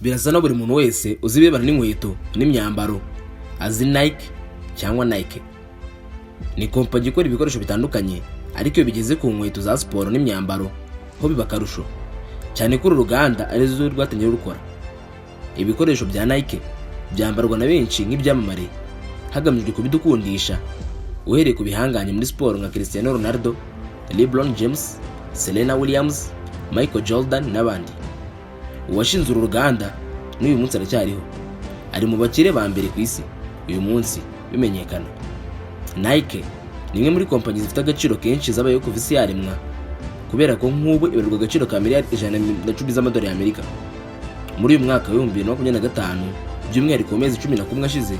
Birasa na buri muntu wese uzi ibirebana n'inkweto n'imyambaro azi Nike cyangwa Nike. Ni kompanyi ikora ibikoresho bitandukanye, ariko iyo bigeze ku nkweto za siporo n'imyambaro ho biba akarusho, cyane ko uru ruganda arizo rwatangiye rukora. Ibikoresho bya Nike byambarwa na benshi nk'ibyamamare hagamijwe kubidukundisha, uhereye ku bihanganye muri siporo nka Cristiano Ronaldo, LeBron James, Serena Williams, Michael Jordan n'abandi. Uwashinze uru ruganda n'uyu munsi aracyariho, ari mu bakire ba mbere ku isi uyu munsi bimenyekana. Nike ni imwe muri kompanyi zifite agaciro kenshi zabayeho kuva isi yaremwa, kubera ko nk'ubu ibarwa agaciro ka miliyari 110 z'amadolari y'Amerika. Muri uyu mwaka wa 2025, by'umwihariko mu mezi 11 ashize,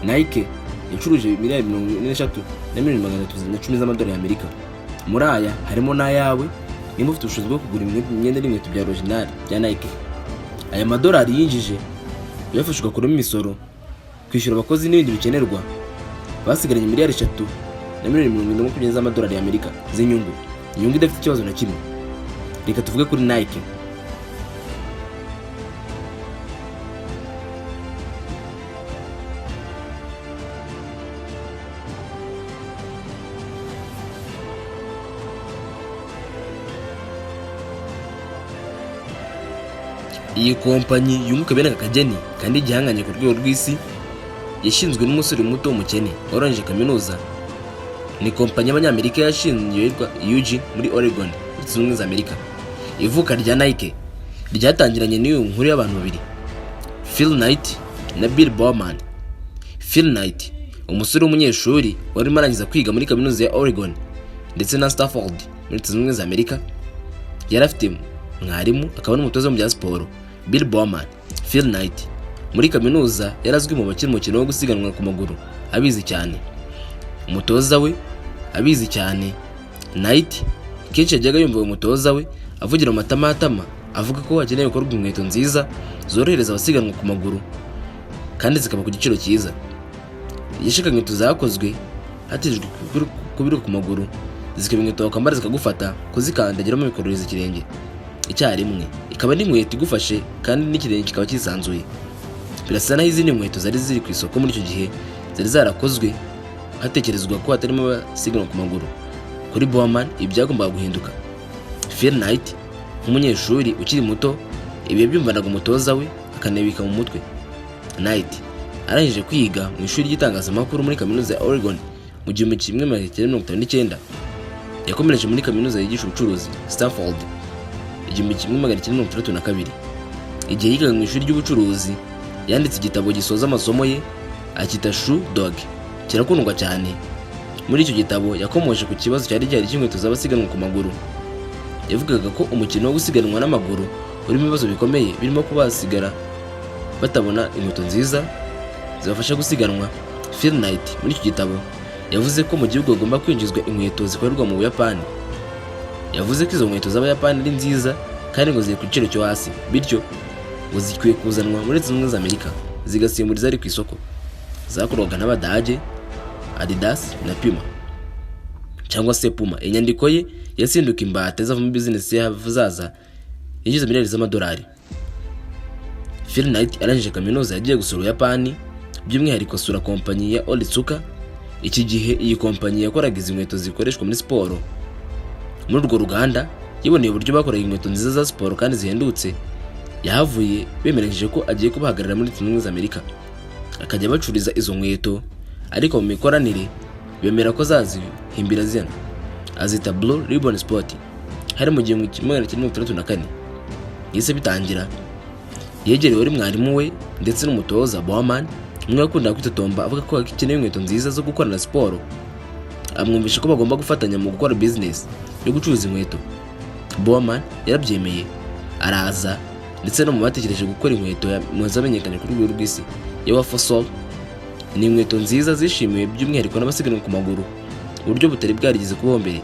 Nike yacuruje miliyari 43,310 z'amadolari y'Amerika. Muri aya harimo n'ayawe niba ufite ubushobozi bwo kugura imyenda n'inkweto bya original bya Nike. Aya madolari yinjije yafashwe kuramo imisoro, kwishyura abakozi n'ibindi bikenerwa, basigaranye miliyari 3,120 z'amadolari y'Amerika z'inyungu, inyungu idafite ikibazo na kimwe. Reka tuvuge kuri Nike. Iyi kompanyi yunguka bene akageni kandi igihanganye ku rwego rw'isi, yashinzwe n'umusore muto w'umukene warangije kaminuza. Ni kompanyi y'Abanyamerika yashinzwe yitwa Eugene muri Oregon, Leta Zunze Ubumwe za Amerika. Ivuka rya Nike ryatangiranye n'iyo nkuru y'abantu babiri, Phil Knight na Bill Bowman. Phil Knight, umusore w'umunyeshuri warimo arangiza kwiga muri kaminuza ya Oregon ndetse na Stanford muri Leta Zunze Ubumwe za Amerika, yari afite mwarimu akaba n'umutoza mu bya siporo. Bill Bowman, Phil Knight muri kaminuza yarazwi mu bakina umukino wo gusiganwa ku maguru abizi cyane, umutoza we abizi cyane. Knight kenshi yajyaga yumva umutoza we avugira mu matamatama avuga ko hakeneye gukorwa inkweto nziza zorohereza abasiganwa ku maguru kandi zikaba ku giciro cyiza. Yashaka inkweto zakozwe hatejwe kubiruka ku maguru, zikaba inkweto wakwambara zikagufata kuzikandagiramo bikororeza ikirenge icyarimwe, ikaba n'inkweto igufashe kandi n'ikirenge kikaba kisanzuye. Birasa naho izindi nkweto zari ziri ku isoko muri icyo gihe zari zarakozwe hatekerezwa ko hatarimo abasiganwa ku maguru. Kuri Bowman ibi byagombaga guhinduka. Phil Knight nk'umunyeshuri ukiri muto, ibi yabyumvanaga umutoza we akanabika mu mutwe. Knight arangije kwiga mu ishuri ry'itangazamakuru muri kaminuza ya Oregon mu 1959. Yakomereje muri kaminuza yigisha ubucuruzi Stanford 1962. Igihe yigaga mu ishuri ry'ubucuruzi yanditse igitabo gisoza amasomo ye akita Shoe Dog, kirakundwa cyane. Muri icyo gitabo yakomoje ku kibazo cyari gihari cy'inkweto z'abasiganwa ku maguru. Yavugaga ko umukino wo gusiganwa n'amaguru urimo ibibazo bikomeye, birimo kuba basigara batabona inkweto nziza zibafasha gusiganwa. Phil Knight muri icyo gitabo yavuze ko mu gihugu hagomba kwinjizwa inkweto zikorerwa mu Buyapani. Yavuze ko izo nkweto z'Abayapani ari nziza kandi ngo ziri ku giciro cyo hasi, bityo ngo zikwiye kuzanwa muri Leta Zunze Ubumwe za Amerika zigasimbura izari ku isoko zakorwaga n'Abadage, Adidas na Puma cyangwa se Puma. Inyandiko ye yasinduka imbata zava mu business y'ahazaza yinjiza miliyari z'amadolari. Phil Knight arangije kaminuza yagiye gusura Ubuyapani, by'umwihariko asura kompanyi ya Onitsuka. Iki gihe iyi kompanyi yakoraga izi nkweto zikoreshwa muri siporo. Muri urwo ruganda yiboneye uburyo bakoraga inkweto nziza za siporo kandi zihendutse. Yahavuye bemeranyije ko agiye kubahagarara muri Leta Zunze Ubumwe za Amerika, akajya bacuriza izo nkweto, ariko mu mikoranire bemera ko zazihimbira zina azita Blue Ribbon Sport. Hari mu 1964 yise bitangira, yegerewe ari mwarimu we ndetse n'umutoza Bowman, umwe wakundaga kwitotomba avuga ko akeneye inkweto nziza zo gukorana siporo. Amwumvisha ko bagomba gufatanya mu gukora business yo gucuruza inkweto. Bowman yarabyemeye, araza ndetse no mu batekereje gukora inkweto zamenyekanye kuri rwego rw'isi ya Waffle. Ni inkweto nziza zishimiwe by'umwihariko n'abasiganwa ku maguru uburyo butari bwarigeze kubaho mbere.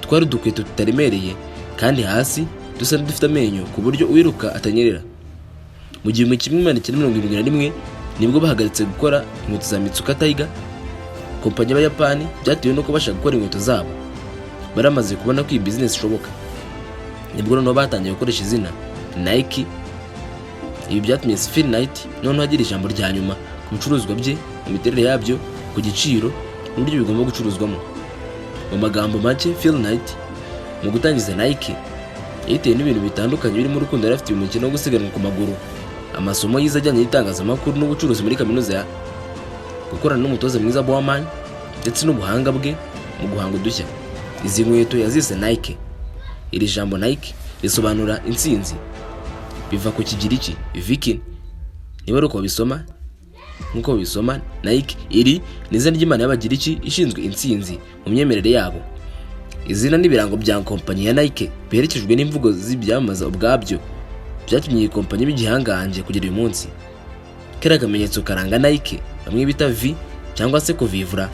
Twari udukweto tutaremereye kandi hasi dusa dufite amenyo ku buryo uwiruka atanyerera. Mu 1971 nibwo bahagaritse gukora inkweto za Mitsuka Tiger, kompanyi y'Abayapani, byatewe no kubasha gukora inkweto zabo. Baramaze kubona ko iyi business ishoboka, nibwo noneho batangiye gukoresha izina Nike Ibi byatumye Phil Knight noneho agira ijambo rya nyuma ku bicuruzwa bye, mu miterere yabyo, ku giciro n'uburyo bigomba gucuruzwamo. Mu magambo make, Phil Knight mu gutangiza Nike yitewe n'ibintu bitandukanye birimo urukundo yari afitiye umukino wo gusiganwa ku maguru, amasomo yize ajyanye n'itangazamakuru n'ubucuruzi muri kaminuza, gukorana n'umutoza mwiza Bowman ndetse n'ubuhanga bwe mu guhanga udushya. Izi nkweto yazise Nike. Iri jambo Nike risobanura intsinzi, biva ku Kigiriki Viking. Niba ari uko bisoma, nkuko bisoma Nike, iri ni izina ry'Imana y'Abagiriki ishinzwe intsinzi mu myemerere yabo. Izina n'ibirango bya kompanyi ya Nike biherekejwe n'imvugo z'ibyamamaza ubwabyo byatumye iyi kompanyi b'igihangange kugera uyu munsi. Kera akamenyetso karanga Nike bamwe bita V cyangwa se kuvivura,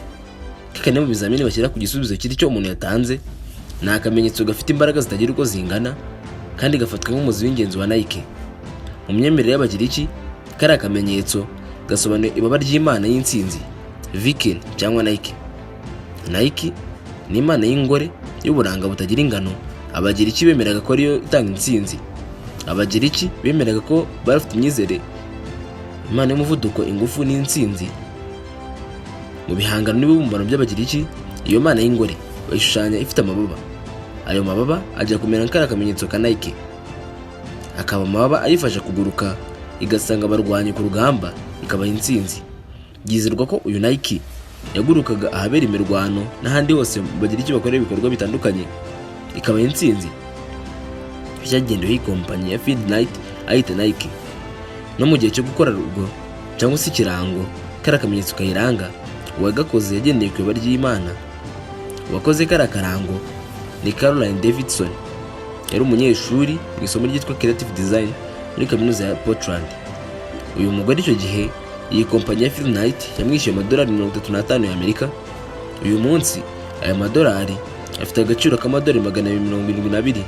kane mu bizamini bashyira ku gisubizo cy'icyo umuntu yatanze, ni akamenyetso gafite imbaraga zitagira uko zingana kandi gafatwa nk'umuzi w'ingenzi wa Nike. Mu myemerere y'Abagiriki, kari akamenyetso gasobanuye ibaba ry'Imana y'intsinzi, Viking cyangwa Nike. Nike ni imana y'ingore y'uburanga butagira ingano. Abagiriki bemeraga ko ariyo itanga intsinzi. Abagiriki bemeraga ko bafite imyizere imana y'umuvuduko, ingufu n'intsinzi. Mu bihangano n'ibibumbano by'Abagiriki, iyo mana y'ingore bayishushanya ifite amababa. Ayo mababa ajya kumera nk'akari akamenyetso ka Nike, akaba amababa ayifasha kuguruka igasanga abarwanyi ku rugamba, ikabaha intsinzi. Byizerwa ko uyu Nike yagurukaga ahabera imirwano n'ahandi hose Abagiriki bakorera ibikorwa bitandukanye, ikabaha intsinzi. Byagendewe iyi kompanyi ya Phil Knight ayita Nike. No mu gihe cyo gukora rugo cyangwa se ikirango, kari akamenyetso kayiranga, uwagakoze yagendeye ku ibaba ry'Imana. Uwakoze kari akarango ni Caroline Davidson, yari umunyeshuri mu isomo ryitwa Creative Design muri kaminuza ya Portland. Uyu mugore icyo gihe iyi kompanyi ya Phil Knight yamwishyuye amadolari 35 y'Amerika. Uyu munsi aya madolari afite agaciro k'amadolari 272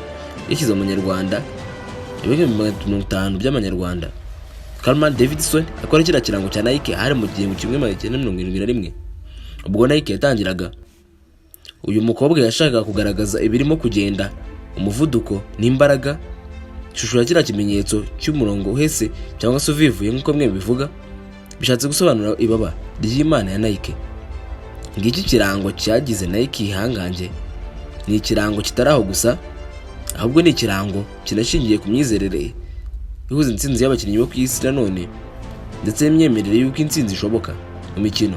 yashyize mu Nyarwanda ibihumbi 250 by'amanyarwanda. Caroline Davidson akora kiriya kirango cya Nike hari mu gihembwe 1971. Ubwo Nike yatangiraga, uyu mukobwa yashakaga kugaragaza ibirimo kugenda, umuvuduko n'imbaraga. Ishusho ya kiriya kimenyetso cy'umurongo uhese cyangwa se uvivuye nk'uko mwe bivuga, bishatse gusobanura ibaba ry'Imana ya Nike. Ngiki kirango cyagize Nike ihanganje. Ni ikirango kitaraho gusa, ahubwo ni ikirango kinashingiye ku myizerere ihuza intsinzi y'abakinnyi bo ku isi nanone, ndetse n'imyemerere y'uko intsinzi ishoboka mu mikino.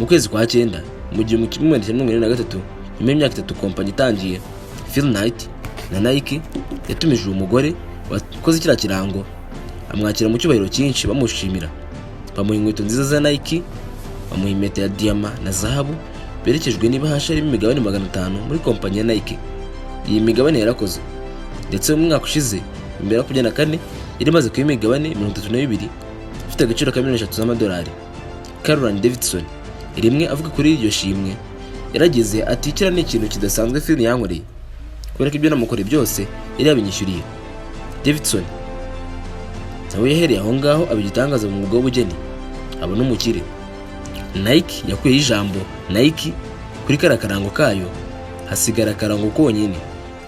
Mu kwezi kwa 9 mu 1983, nyuma y'imyaka 3 kompanyi itangiye, Phil Knight na Nike yatumije uwo mugore wakoze kiriya kirango, amwakira mu cyubahiro cyinshi bamushimira. Bamuha inkweto nziza za Nike, bamuha impeta ya diyama na zahabu, berekejwe n'ibahasha irimo imigabane 500 muri kompanyi ya Nike. Iyi migabane yarakoze, ndetse mu mwaka ushize imbere ya 2024 yari imaze kuba imigabane 32 ifite agaciro ka $3 z'amadolari. Caroline Davidson rimwe avuga kuri iryo shimwe yarageze ati, kira ni ikintu kidasanzwe Phil yankoreye, kubera ko ibyo namukoreye byose yari yabinyishyuriye. Davidson nawe yahereye aho ngaho abigitangaza mu mwuga w'ubugeni, aba n'umukire. Nike yakuye ijambo Nike kuri karakarango kayo, hasigara akarango konyine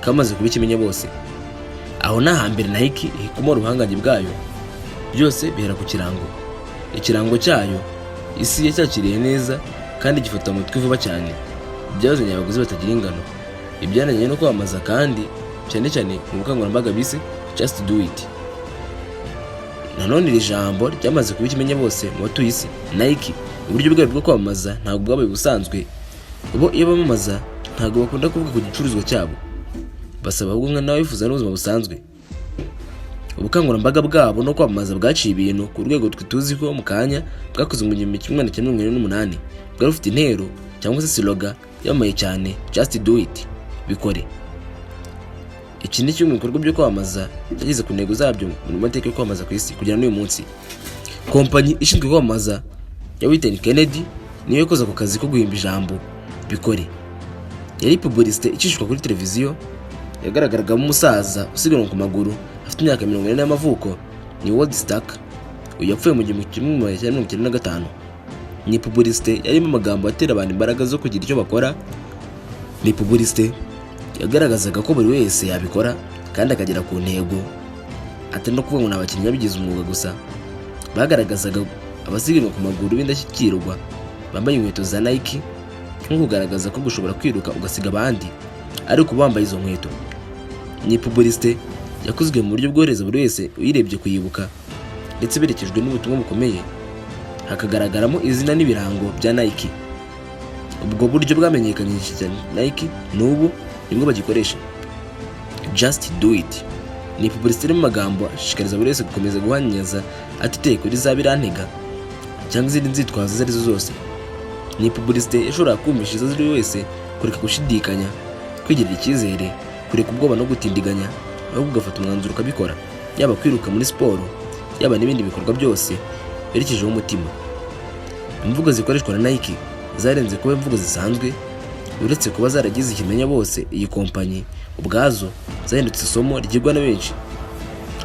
kamaze kuba ikimenye bose. Aho hambere Nike ihikumora ubuhangange bwayo, byose bihera ku kirango. Ikirango cyayo isi yacyakiriye neza kandi gifata mu mutwe vuba cyane, byazanye abaguzi batagira ingano. Ibyananye no kwamamaza kandi cyane cyane mu bukangurambaga bise Just Do It. Nanone iri jambo ryamaze kuba ikimenye bose mu batuye isi. Nike uburyo bwabo bwo kwamamaza ntabwo bwabaye busanzwe. Ubo iyo bamamaza ntabwo bakunda kuvuga ku gicuruzwa cyabo, basaba ahubwo nka nawe wifuza n'ubuzima busanzwe. Ubukangurambaga bwabo no kwamamaza bwaciye ibintu ku rwego twituzi ko mu kanya bwakoze mu 1988, bwari ufite intero cyangwa se slogan yamaye cyane, Just Do It, bikore. Iki ni kimwe mu bikorwa byo kwamamaza cyageze ku ntego zabyo mu mateka yo kwamamaza ku isi kugera n'uyu munsi. Kompanyi ishinzwe kwamamaza ya Whitney Kennedy niyo yakoze ku kazi ko guhimba ijambo bikore. Yari publicité icishwa kuri televiziyo, yagaragaragamo umusaza usiganwa ku maguru afite imyaka 40 y'amavuko, ni Ward Stark. Uyu yapfuye mu 1995. Ni publicité yarimo amagambo atera abantu imbaraga zo kugira icyo bakora. Ni publicité yagaragazaga ko buri wese yabikora kandi akagera ku ntego atari no kuvuga ngo ni abakinnyi babigize umwuga gusa, bagaragazaga abasiganwa ku maguru b'indashyikirwa bambaye inkweto za Nike, nko kugaragaza ko gushobora kwiruka ugasiga abandi ariko bambaye izo nkweto. Ni publicité yakozwe mu buryo bworohereza buri wese uyirebye kuyibuka, ndetse berekejwe n'ubutumwa bukomeye, hakagaragaramo izina n'ibirango bya Nike. Ubwo buryo bwamenyekanyije cyane Nike n'ubu nibwo bagikoresha. Just do it ni publicité mu magambo ashishikariza buri wese gukomeza guhanyaza atiteye kuri za birantega cyangwa izindi nzitwazo izo arizo zose. Ni publicité ishobora kumvishiriza buri wese kureka gushidikanya, kwigirira icyizere, kureka ubwoba no gutindiganya, ahubwo ugafata umwanzuro ukabikora, yaba kwiruka muri siporo, yaba n'ibindi bikorwa byose berekejeho umutima. Imvugo zikoreshwa na Nike zarenze kuba imvugo zisanzwe, uretse kuba zaragize ikimenya bose. Iyi kompanyi ubwazo zahindutse isomo ryigwa na benshi.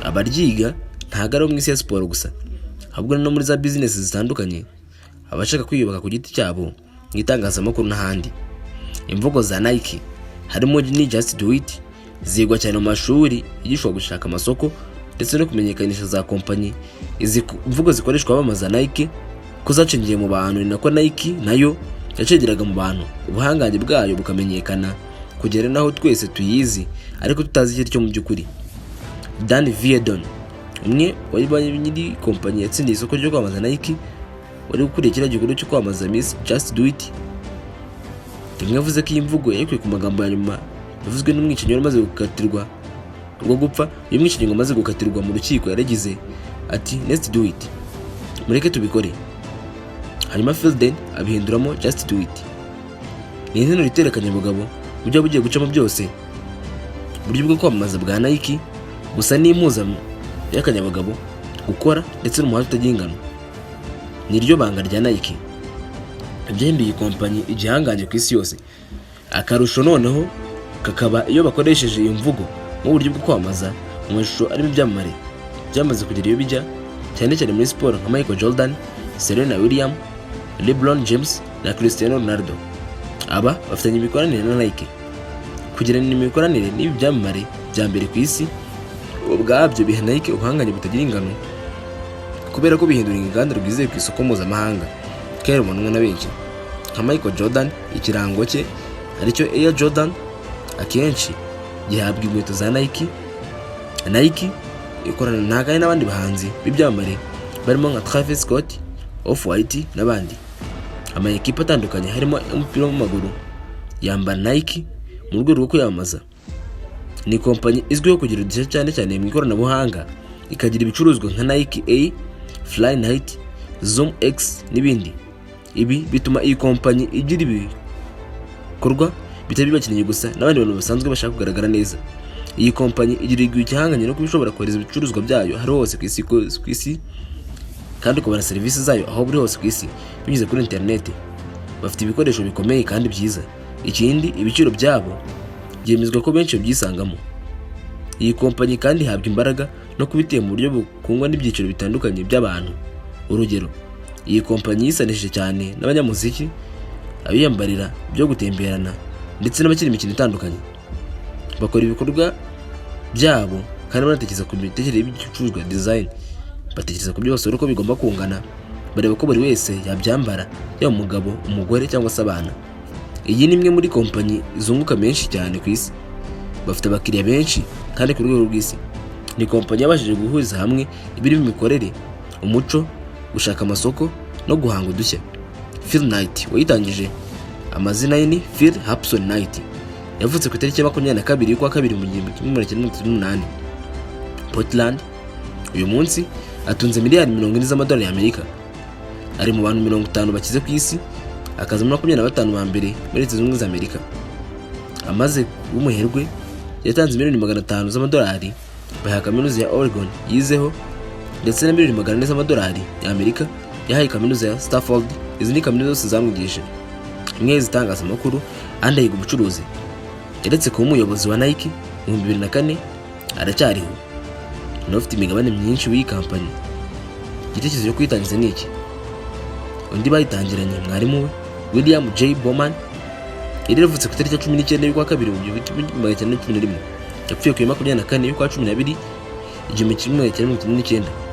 Abaryiga ntago ari mu isi ya siporo gusa, ahubwo no muri za business zitandukanye, abashaka kwiyubaka ku giti cyabo mu itangazamakuru n'ahandi. Imvugo za Nike harimo ni just do it zigwa cyane mu mashuri yigishwa gushaka amasoko ndetse no kumenyekanisha za kompanyi. Izi mvugo zikoreshwa bamamaza Nike ko zacengiye mu bantu, ni nako Nike nayo yacengeraga mu bantu, ubuhangange bwayo bukamenyekana kugera naho twese tuyizi ariko tutazi icyo cyo mu by'ukuri. Dan Viedon, umwe wari nyiri kompanyi yatsindiye isoko ryo kwamamaza Nike, wari gukuriye kiriya gikorwa cyo kwamamaza Miss Just Do It, rimwe yavuze ko iyi mvugo yayikuye ku magambo ya nyuma yavuzwe n'umwicanyi wari umaze gukatirwa ubwo gupfa. Uyu mwicanyi ngo amaze gukatirwa mu rukiko yaragize ati let's do it, mureke tubikore. Hanyuma Fielden abihinduramo just do it. Ni izina ritera akanyabugabo mu byo bugiye gucamo byose. Uburyo bwo kwamamaza bwa Nike gusa n'impuzamo y'akanyabugabo, gukora ndetse n'umuhate utagira ingano. Niryo banga rya Nike byahinduye kompanyi igihanganye ku isi yose. Akarusho noneho kakaba iyo bakoresheje iyo mvugo mu buryo bwo kwamamaza mu mashusho arimo ibyamamare byamaze kugira iyo bijya, cyane cyane muri siporo nka Michael Jordan, Serena Williams, LeBron James na Cristiano Ronaldo. Aba bafitanye imikoranire na Nike. Kugirana imikoranire n'ibi byamamare bya mbere ku isi ubwabyo biha Nike ubuhanganye butagira ingano, kubera ko bihindura inganda rwizeye ku isoko mpuzamahanga kera umuntu na benshi. Nka Michael Jordan, ikirango cye aricyo Air Jordan akenshi gihabwa inkweto za Nike. Nike ikorana ntagane n'abandi bahanzi b'ibyamamare barimo nka Travis Scott, Off-White n'abandi. Amakipe atandukanye harimo umupira w'amaguru yambara Nike mu rwego rwo kwiyamamaza. Ni kompanyi izwiho kugira udushya cyane cyane mu ikoranabuhanga, ikagira ibicuruzwa nka Nike A, Fly Night, Zoom X n'ibindi. Ibi bituma iyi kompanyi igira ibikorwa bitari bakeneye gusa n'abandi bantu basanzwe bashaka kugaragara neza. Iyi kompanyi igira igihanganye no kubishobora kohereza ibicuruzwa byayo aho hose ku isi kandi kubona serivisi zayo aho buri hose ku isi binyuze kuri internet. Bafite ibikoresho bikomeye kandi byiza. Ikindi, ibiciro byabo byemezwa ko benshi babyisangamo. Iyi kompanyi kandi ihabwa imbaraga no kubiteye mu buryo bukungwa n'ibyiciro bitandukanye by'abantu. Urugero, iyi kompanyi yisanishije cyane n'abanyamuziki, abiyambarira byo gutemberana ndetse n'abakiri imikino itandukanye. Bakora ibikorwa byabo kandi banatekereza ku mitekerereze y'ibicuruzwa design. Batekereza ku byose uko bigomba kungana, bareba ko buri wese yabyambara, yaba umugabo, umugore cyangwa se abana. Iyi ni imwe muri kompanyi zunguka menshi cyane ku isi. Bafite abakiriya benshi kandi ku rwego rw'isi. Ni kompanyi yabashije guhuriza hamwe ibirimo imikorere, umuco, gushaka amasoko no guhanga udushya. Phil Knight wayitangije, amazina ye ni Phil Hapson Knight, yavutse ku itariki ya 22 y'ukwa kabiri mu 1998 Portland. Uyu munsi atunze miliyari 40 z'amadolari y'Amerika. Ari mu bantu 50 bakize ku isi, akaza muri 25 ba mbere muri Leta Zunze Ubumwe za Amerika. Amaze umuherwe yatanze miliyoni 500 z'amadolari baha kaminuza ya Oregon yizeho, ndetse na miliyoni 400 z'amadolari y'Amerika yahaye kaminuza ya Stanford. Izi ni kaminuza zose zamwigishije, imwe zitangaza amakuru, andi yiga ubucuruzi. Yaretse kuba umuyobozi wa Nike mu 2004, aracyariho n'ufite imigabane myinshi w'iyi kampanyi. Igitekerezo cyo kwitangiza ni iki? Undi bayitangiranye mwarimu we William J. Bowman, yari yavutse ku itariki ya 19 y'ukwa kabiri mu 1911, yapfuye ku 24 y'ukwa 12 1999.